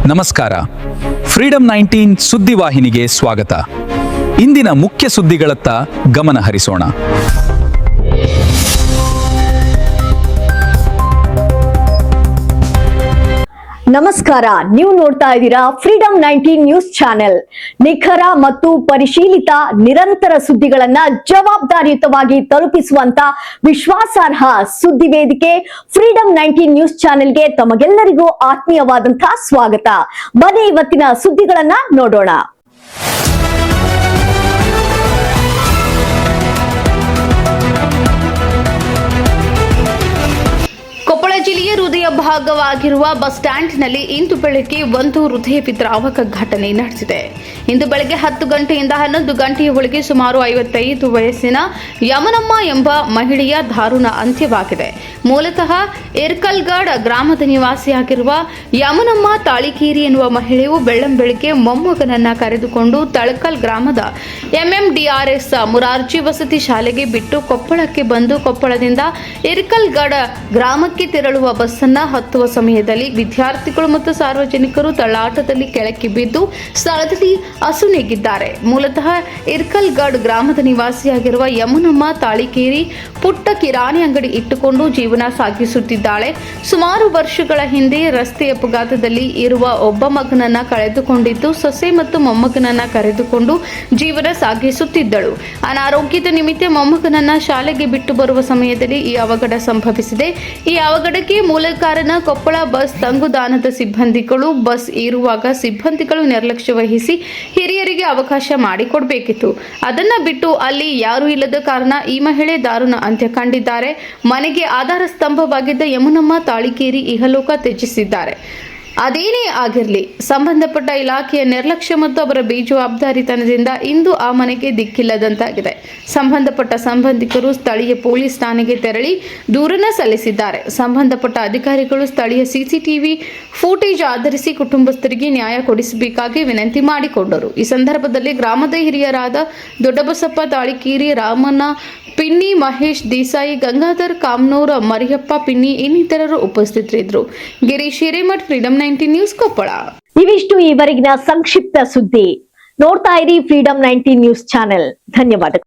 ನಮಸ್ಕಾರ. ಫ್ರೀಡಂ 19 ಸುದ್ದಿವಾಹಿನಿಗೆ ಸ್ವಾಗತ. ಇಂದಿನ ಮುಖ್ಯ ಸುದ್ದಿಗಳತ್ತ ಗಮನ ಹರಿಸೋಣ. ನಮಸ್ಕಾರ, ನೀವು ನೋಡ್ತಾ ಇದ್ದೀರಾ ಫ್ರೀಡಂ 19 ನ್ಯೂಸ್ ಚಾನೆಲ್. ನಿಖರ ಮತ್ತು ಪರಿಶೀಲಿತ ನಿರಂತರ ಸುದ್ದಿಗಳನ್ನ ಜವಾಬ್ದಾರಿಯುತವಾಗಿ ತಲುಪಿಸುವಂತ ವಿಶ್ವಾಸಾರ್ಹ ಸುದ್ದಿ ವೇದಿಕೆ ಫ್ರೀಡಂ 19 ನ್ಯೂಸ್ ಚಾನೆಲ್ಗೆ ತಮಗೆಲ್ಲರಿಗೂ ಆತ್ಮೀಯವಾದಂತಹ ಸ್ವಾಗತ. ಬನ್ನಿ ಇವತ್ತಿನ ಸುದ್ದಿಗಳನ್ನ ನೋಡೋಣ. ಕೊಪ್ಪಳ ಜಿಲ್ಲೆಯ ಹೃದಯ ಭಾಗವಾಗಿರುವ ಬಸ್ ಸ್ಟ್ಯಾಂಡ್ನಲ್ಲಿ ಇಂದು ಬೆಳಗ್ಗೆ ಒಂದು ಹೃದಯ ವಿದ್ರಾವಕ ಘಟನೆ ನಡೆದಿದೆ. ಇಂದು ಬೆಳಗ್ಗೆ 10 ಗಂಟೆಯಿಂದ 11 ಗಂಟೆಯ ಒಳಗೆ ಸುಮಾರು 55 ವಯಸ್ಸಿನ ಯಮನಮ್ಮ ಎಂಬ ಮಹಿಳೆಯ ದಾರುಣ ಅಂತ್ಯವಾಗಿದೆ. ಮೂಲತಃ ಇರ್ಕಲ್ಗಡ್ ಗ್ರಾಮದ ನಿವಾಸಿಯಾಗಿರುವ ಯಮನಮ್ಮ ತಾಳಿಕೇರಿ ಎನ್ನುವ ಮಹಿಳೆಯು ಬೆಳ್ಳಂಬೆಳಗ್ಗೆ ಮೊಮ್ಮಗನನ್ನ ಕರೆದುಕೊಂಡು ತಳಕಲ್ ಗ್ರಾಮದ ಎಂಎಂಡಿಆರ್ಎಸ್ ಮುರಾರ್ಜಿ ವಸತಿ ಶಾಲೆಗೆ ಬಿಟ್ಟು ಕೊಪ್ಪಳಕ್ಕೆ ಬಂದು ಕೊಪ್ಪಳದಿಂದ ಇರ್ಕಲ್ಗಡ್ ಗ್ರಾಮಕ್ಕೆ ತೆರಳುವ ಬಸ್ ಅನ್ನ ಹತ್ತುವ ಸಮಯದಲ್ಲಿ ವಿದ್ಯಾರ್ಥಿಗಳು ಮತ್ತು ಸಾರ್ವಜನಿಕರು ತಳ್ಳಾಟದಲ್ಲಿ ಕೆಳಕ್ಕೆ ಬಿದ್ದು ಸ್ಥಳದಲ್ಲಿ ಅಸುನೀಗಿದ್ದಾರೆ. ಮೂಲತಃ ಇರ್ಕಲ್ಗಡ್ ಗ್ರಾಮದ ನಿವಾಸಿಯಾಗಿರುವ ಯಮನಮ್ಮ ತಾಳಿಕೇರಿ ಪುಟ್ಟ ಕಿರಾಣಿ ಅಂಗಡಿ ಇಟ್ಟುಕೊಂಡು ಜೀವನ ಸಾಗಿಸುತ್ತಿದ್ದಾಳೆ. ಸುಮಾರು ವರ್ಷಗಳ ಹಿಂದೆ ರಸ್ತೆ ಅಪಘಾತದಲ್ಲಿ ಇರುವ ಒಬ್ಬ ಮಗನನ್ನ ಕಳೆದುಕೊಂಡಿದ್ದು ಸೊಸೆ ಮತ್ತು ಮೊಮ್ಮಗನನ್ನ ಕರೆದುಕೊಂಡು ಜೀವನ ಸಾಗಿಸುತ್ತಿದ್ದಳು. ಅನಾರೋಗ್ಯದ ನಿಮಿತ್ತ ಮೊಮ್ಮಗನನ್ನ ಶಾಲೆಗೆ ಬಿಟ್ಟು ಬರುವ ಸಮಯದಲ್ಲಿ ಈ ಅವಘಡ ಸಂಭವಿಸಿದೆ. ಈ ಅವಘಡಕ್ಕೆ ಮೂಲ ಕಾರಣ ಕೊಪ್ಪಳ ಬಸ್ ತಂಗುದಾಣದ ಸಿಬ್ಬಂದಿಗಳು. ಬಸ್ ಏರುವಾಗ ಸಿಬ್ಬಂದಿಗಳು ನಿರ್ಲಕ್ಷ್ಯ ವಹಿಸಿ ಹಿರಿಯರಿಗೆ ಅವಕಾಶ ಮಾಡಿಕೊಡಬೇಕಿತ್ತು. ಅದನ್ನ ಬಿಟ್ಟು ಅಲ್ಲಿ ಯಾರೂ ಇಲ್ಲದ ಕಾರಣ ಈ ಮಹಿಳೆ ದಾರುಣ ಅಂತ್ಯ ಕಂಡಿದ್ದಾರೆ. ಮನೆಗೆ ಆಧಾರ ಸ್ತಂಭವಾಗಿದ್ದ ಯಮನಮ್ಮ ತಾಳಿಕೇರಿ ಇಹಲೋಕ ತ್ಯಜಿಸಿದ್ದಾರೆ. ಅದೇನೇ ಆಗಿರಲಿ, ಸಂಬಂಧಪಟ್ಟ ಇಲಾಖೆಯ ನಿರ್ಲಕ್ಷ್ಯ ಮತ್ತು ಅವರ ಬೇಜವಾಬ್ದಾರಿತನದಿಂದ ಇಂದು ಆ ಮನೆಗೆ ದಿಕ್ಕಿಲ್ಲದಂತಾಗಿದೆ. ಸಂಬಂಧಪಟ್ಟ ಸಂಬಂಧಿಕರು ಸ್ಥಳೀಯ ಪೊಲೀಸ್ ಠಾಣೆಗೆ ತೆರಳಿ ದೂರನ್ನ ಸಲ್ಲಿಸಿದ್ದಾರೆ. ಸಂಬಂಧಪಟ್ಟ ಅಧಿಕಾರಿಗಳು ಸ್ಥಳೀಯ ಸಿಸಿಟಿವಿ ಫುಟೇಜ್ ಆಧರಿಸಿ ಕುಟುಂಬಸ್ಥರಿಗೆ ನ್ಯಾಯ ಕೊಡಿಸಬೇಕಾಗಿ ವಿನಂತಿ ಮಾಡಿಕೊಂಡರು. ಈ ಸಂದರ್ಭದಲ್ಲಿ ಗ್ರಾಮದ ಹಿರಿಯರಾದ ದೊಡ್ಡಬಸಪ್ಪ ತಾಳಿಕೇರಿ, ರಾಮಣ್ಣ ಪಿನ್ನಿ, ಮಹೇಶ್ ದೇಸಾಯಿ, ಗಂಗಾಧರ್ ಕಾಮ್ನೂರ್, ಮರಿಯಪ್ಪ ಪಿನ್ನಿ ಇನ್ನಿತರರು ಉಪಸ್ಥಿತರಿದ್ದರು. Girish Hiremath, freedom 19 news, Koppal. ಇವಿಷ್ಟು ಈವರೆಗಿನ ಸಂಕ್ಷಿಪ್ತ ಸುದ್ದಿ. ನೋಡ್ತಾ ಇರಿ ಫ್ರೀಡಂ 19 ನ್ಯೂಸ್ ಚಾನೆಲ್. ಧನ್ಯವಾದಗಳು.